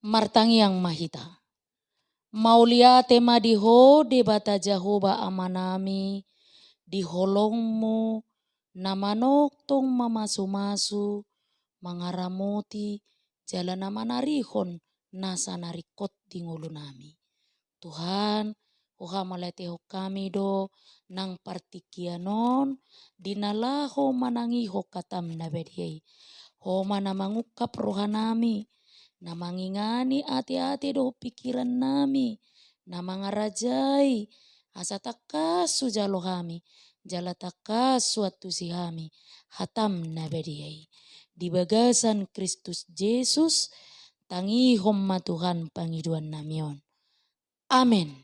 martangi yang mahita. Maulia tema diho debata Jahoba amanami diholongmu namanok tong mamasu-masu mangaramoti jalan namanarihon nasa narikot di ngulu nami. Tuhan, uha malateho kami do nang partikianon dinalaho manangiho katam nabediai. Ho mana mangukap rohanami, namangingani ati-ati do pikiran nami, namangarajai asa takasu jalo kami, jala takasu atusi kami, hatam nabediai. Di bagasan Kristus Yesus, tangihom ma Tuhan pangiduan namion. Amin.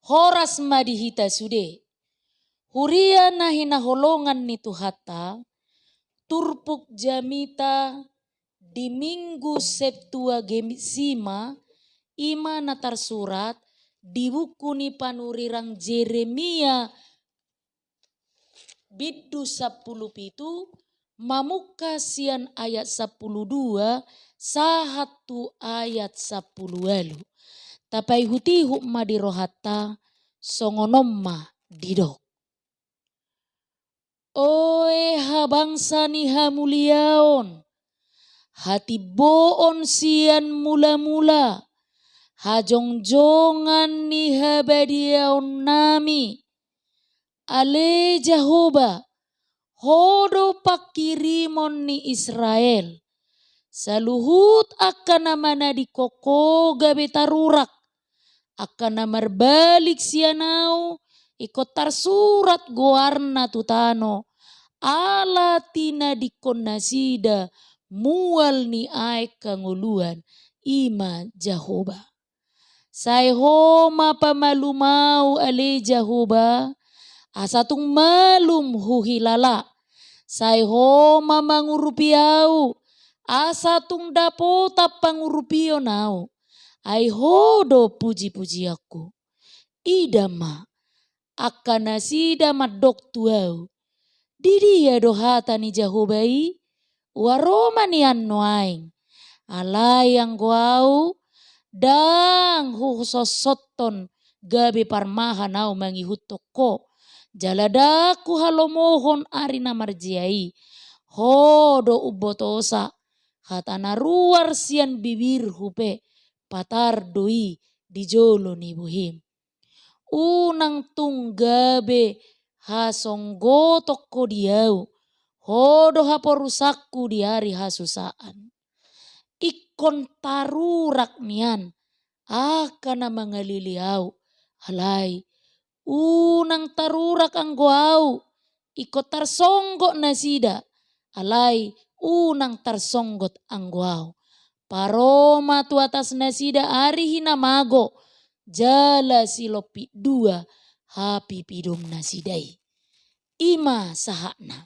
Horas madihita sude. Huria nahina holongan ni Tuhata, turpuk jamita di minggu Septua Gemisima, ima natar surat di buku ni panurirang Jeremia biddu 10 pitu mamuka sian ayat 12 sahatu ayat 10 walu. Tapai hutihu madirohata songonomma didok. Oe habangsa ni hamuliaon, hati boon sian mula-mula, hajongjongan ni habadiaon nami, ale Jahoba, hodo pakirimon ni Israel, saluhut akan namana di koko gabe tarurak, akan namar balik sianau, ikot tarsurat goarna tutano, ala tina dikon nasida, mual ni ai kanguluan, ima Jahoba. Sai homa pamalumau ale Jahoba, asatung malum huhilala. Sai homa mangurupiau, asatung dapota pangurupio nau. Ai hodo puji-puji aku. Idama akan nasida madok tuau. Didia dohata ni Jahobai, waroma ni annoaing. Alai yang guau, dang husosoton gabe parmahan au mangihutoko. Jaladaku halomohon arina marjiai. Hodo ubotosa, hatana ruar sian bibir hupe. Patar doi di jolo ni buhim. Unang tunggabe hasonggo toko diau. Hodo haporusakku di hari hasusaan. Ikon tarurak nian. Akana mangaliliau. Halai. Unang tarurak anggoau. Ikot tarsonggo nasida. Alai unang tarsonggot anggoau. Paroma tu atas nasida ari hinamago. Jala silopi 2 hapi pidom nasidai. Ima sahakna.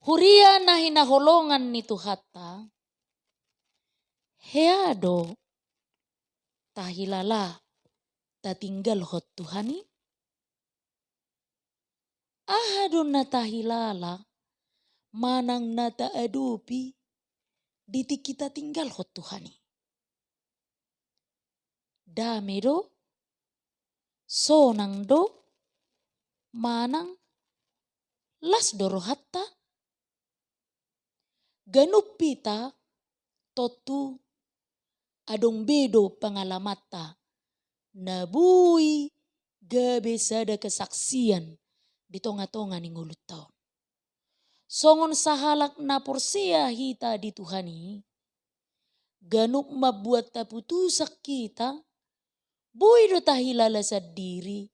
Huria nahina holongan ni Tuhata. Heado tahilala tatinggal hot Tuhani. Ahadun na tahilala manang nata adupi diti kita tinggal hot Tuhani. Dame do, sonang do, manang las dorohatta. Ganupita totu adong bedo pangalamata. Nabui gabe sada kesaksian di tonga-tonga ni ngulut taon. Songon sahalak na porsia hita di Tuhani. Ganup mabuat taputusak kita. Boy do tahilala sa diri.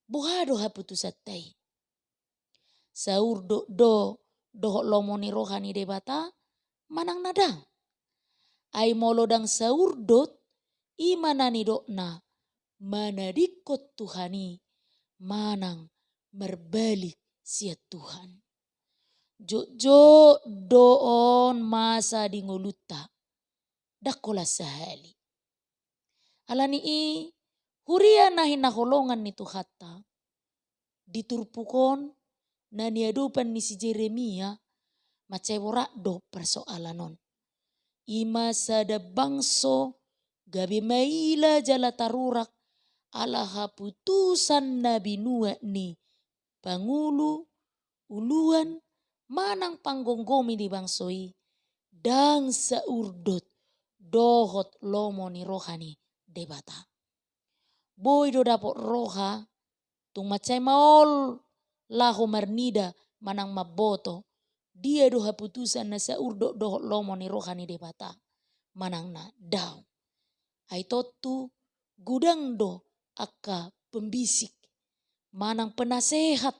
Buhado haputusat tay. Saur do lomoni rohani debata. Manang nadang. Ay molodang saur dot. Imanani dokna. Manadikot Tuhani. Manang merbalik siat Tuhan. Jojo doon masa di nguluta. Dakola sahali. Alani huria nahin naholongan ni Tuhata. Diturpukon na niadupan ni si Jeremia. Maceborak do persoalanon. ima sada bangso gabi maila jala tarurak ala haputusan Nabi Nuh ni pangulu uluan manang panggonggomi di bangsoi dan saurdot dohot lomo ni rohani debata. Boy do dapot roha tung macai maol laho marnida manang maboto dia do haputusan na saurdot dohot lomo ni rohani debata manang na daw. Ai totu gudang do akka pembisik manang penasehat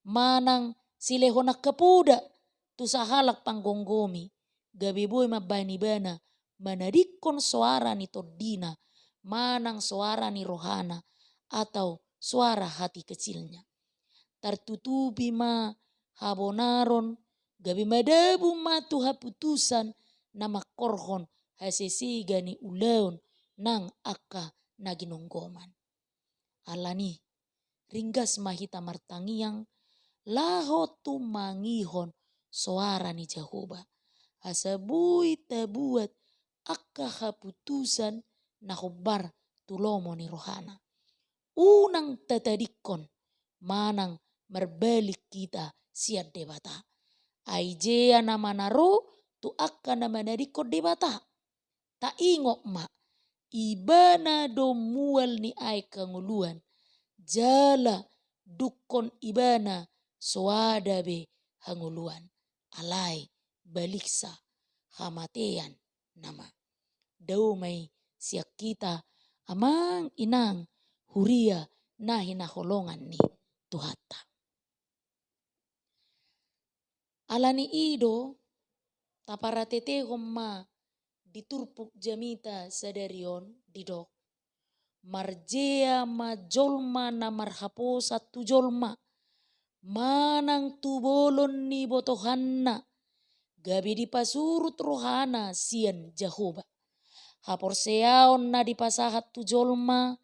manang silehona kepuda tu sahalak panggonggomi gabi boy mabani bana manadikon suara ni todina manang suara ni rohana atau suara hati kecilnya. Tertutupi ma habonaron gabi madabu matu haputusan nama korhon hasesiga ni ulaun nang akka naginonggoman. Alani ringgas mahita martangiang laho tu mangihon suara ni Jehovah. Asabui tabuat akka haputusan nahobar tulomo ni rohana. Unang tatadikon manang merbalik kita siat debata. Aijea nama naro tu akka nama nadikon debata. Ta ingok ma ibana do mual ni ai kanguluan. Jala dukon ibana soada be hanguluan. Alai baliksa hamatean nama. Daumay siak kita amang inang huria nahi naholongan ni Tuhata. Alani ido taparatete homma diturpuk jamita sadarion didok. Marjea majolma na marhaposa tu jolma. Manang tu bolon ni botohanna. Gabi dipasurut rohana sian Jehovah. Haporseaon na dipasahat tu jolma.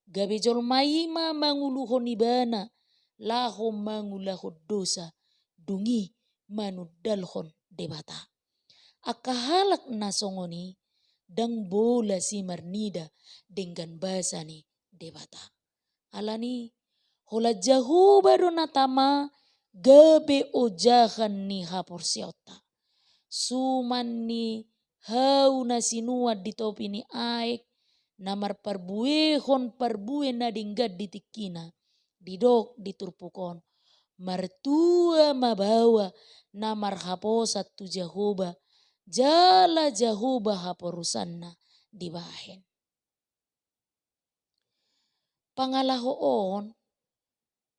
Gabi jolma ima manguluhon ibana. Laho mangulahon dosa. Dungi manudalhon debata. Akahalak nasongoni. Dang bola si marnida dengan bahasa ni debata. Alani hola Jehovah do natama gabe ojahan ni haporsiota. Suman ni hau na sinuat di topi ni aik namar parbuehon parbue na dinggad di tikina didok diturpukon martua mabawa namar haposat tu Jehovah jala Jehovah haporusanna dibahen. Pangalahoon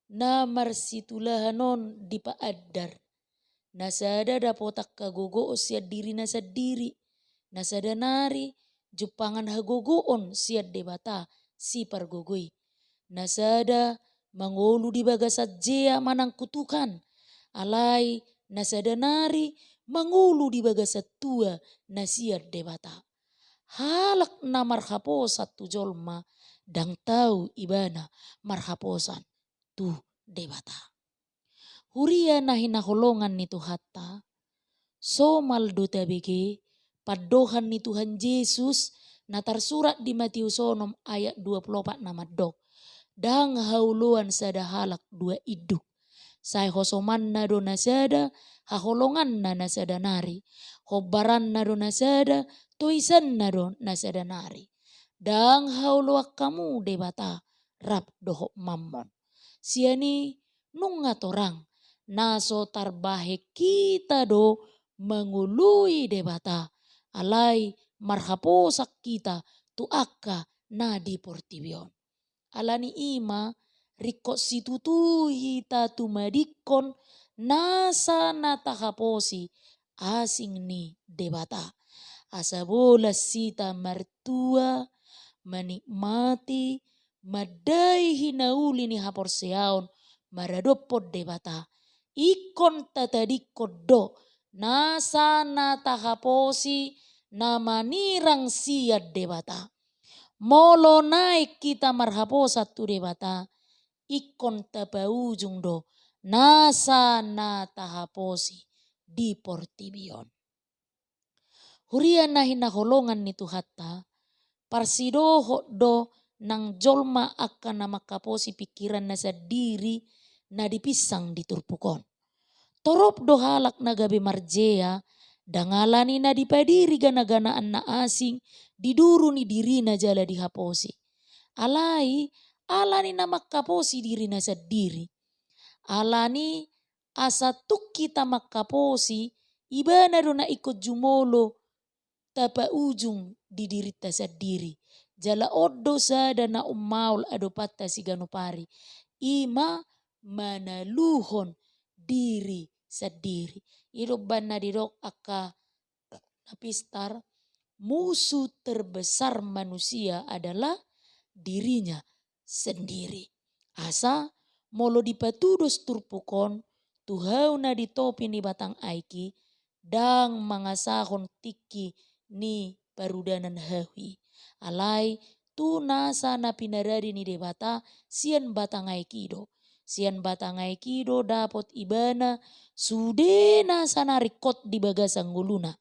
na marsitulahanon di paadar. Nasada dapotak kagogoon siya diri na sadiri. Nasada nari jupangan hagogoon siya debata si pargogoy. Nasada mangolu di bagasat jea manang kutukan. Alai nasada nari mangulu di bagasat tua na siya debata. Halak na marhaposat tu jolma. Dang tahu ibana marhaposan tu debata. Huria nahi naholongan ni Tuhata. So maldo tabege padohan ni Tuhan Yesus na tersurat di Matius 6 ayat 24 nama dok. Dang hauluan sada halak dua iduk. Sai hosoman na do nasada haholongan na nasada nari. Hobaran na do nasada toisan na do nasada nari. Dang hauluak kamu debata rap dohok mammon. Siani nunga torang naso tarbahe kita do mengului debata. Alai marhaposak kita tu akka na di portibion. Alani ima rikot situtuhi tatu madikon nasa natahaposi asing ni debata. Asabola sita mertua menikmati madai hinauli ni haporseaon maradopod debata. Ikon tatadikod do nasa natahaposi namanirang siya debata. Molo naik kita marhaposa tu debata. Ikon tapaujung do nasa natahaposi di portibion. Huria na hinaholongan ni Tuhatta, parsidoho do nang jolma akan na makaposi pikiran na sa diri na dipisang diturpukon. Torop do halak na gabi marjea, dangalani na dipadiri gana-ganaan na asing, diduru ni diri na jala dihaposi. Alai, alani na makaposi diri na sa diri. Alani asa kita makaposi, iba na do na ikut jumolo, tapa ujung di diri ta sa diri. Jala odo sada na umaul adopata si ganupari. Ima manaluhon diri sa diri. Iroban na didok aka napistar, musuh terbesar manusia adalah dirinya sendiri. Asa molo dipatudos turpukon, tuhau na ditopi ni batang aiki, dang mangasahon tiki ni parudanan hawi. Alai tu nasa na pinarari ni debata sian batang aikido. Sian batang aikido dapot ibana sudena sana rikot di bagasang guluna.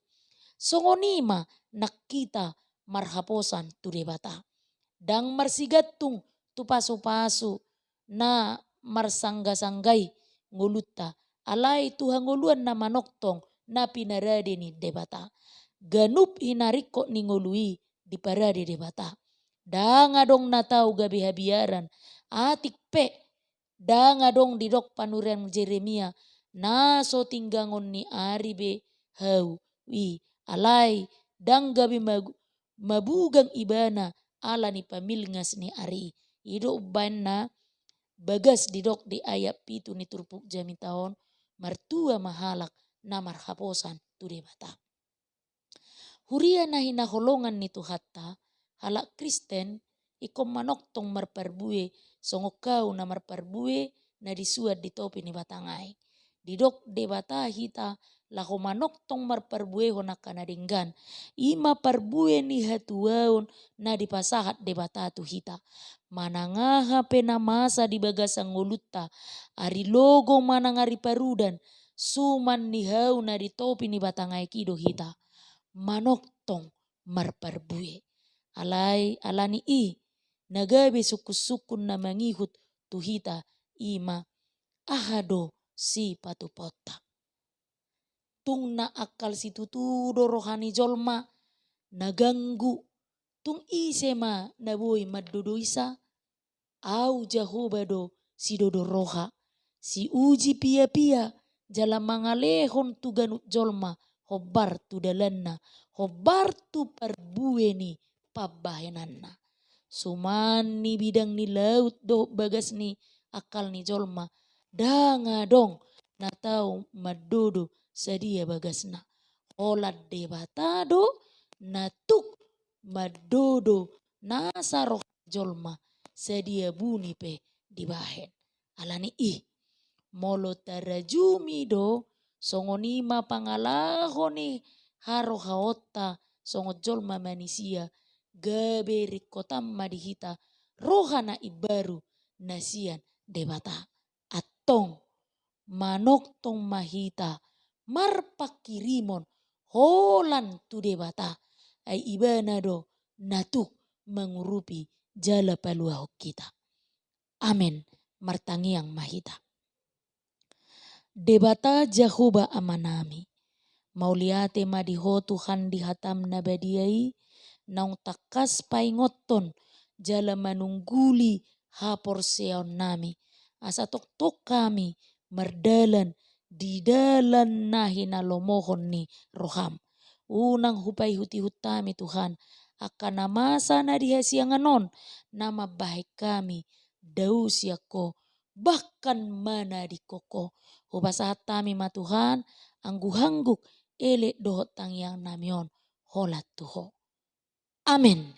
Songonima nakita marhaposan tu debata. Dang marsigatung tu pasu-pasu na marsangga-sanggai nguluta. Alai tu hanguluan na manoktong na pinarade ni debata. Ganup hinariko ni ngului di parade debata. Danga dong natau gabi habiaran. Atik pe. Danga dong didok panurian Jeremia. Naso tinggangon ni aribe hau. Wi alai dang gabi mabugang ibana ala ni pamilngas ni ari. Ido uban na bagas didok di ayat pitu ni turpuk jami tahun. Martua mahalak na marhaposan tu debata. Huria na hinaholongan ni Tuhatta, halak Kristen, ikom manoktong marparbue, songokau na marparbue, na disuat di topi ni batangai. Didok de bata hita, laho manoktong marparbue honaka na dinggan. Ima parbue ni hatuaon na dipasahat de bata tu hita. Manangaha pena masa di bagasang nguluta, ari logo manangari parudan, suman ni hau na di topi ni batangai kido hita. Manoktong marparbue. Alai alani nagabe sukun-sukun na mangihut tuhita ima ahado si patupota. Tung na akal si tutudo rohani jolma naganggu. Tung isema naboi maddodo isa au jahobado si dodo roha. Si uji pia-pia jala mangalehon tu ganut jolma. Hobar tu dalanna, hobar tu parbueni pabahenanna. Suman ni bidang ni laut do bagas ni akal ni jolma. Danga dong natau madodo sadia bagasna. Holat debata do natuk madodo nasa roh jolma sadia buni pe dibahen. Alani molo tarajumi do songonima pangalahoni haro haota songot jolma manisia gabe rikotam madihita rohana ibaru nasian debata atong manoktong mahita marpakirimon holan tu debata ay ibana do natuk mengurupi jala paluahok kita. Amen. Martangiang mahita. Debata Jahoba amanami. Mauliate madiho Tuhan dihatam nabadiai. Naung takas paingoton jala manungguli hapor seon nami. Asa tok kami merdalan di dalan nahi nalomohon ni roham. Unang hupai huti hutami Tuhan. Akan namasa na dihasianganon. Nama baik kami daus yako bahkan mana di koko. Hubasahat tami ma Tuhan, anggu-hangguk ele dohot tangyang namion holat tuho. Amin.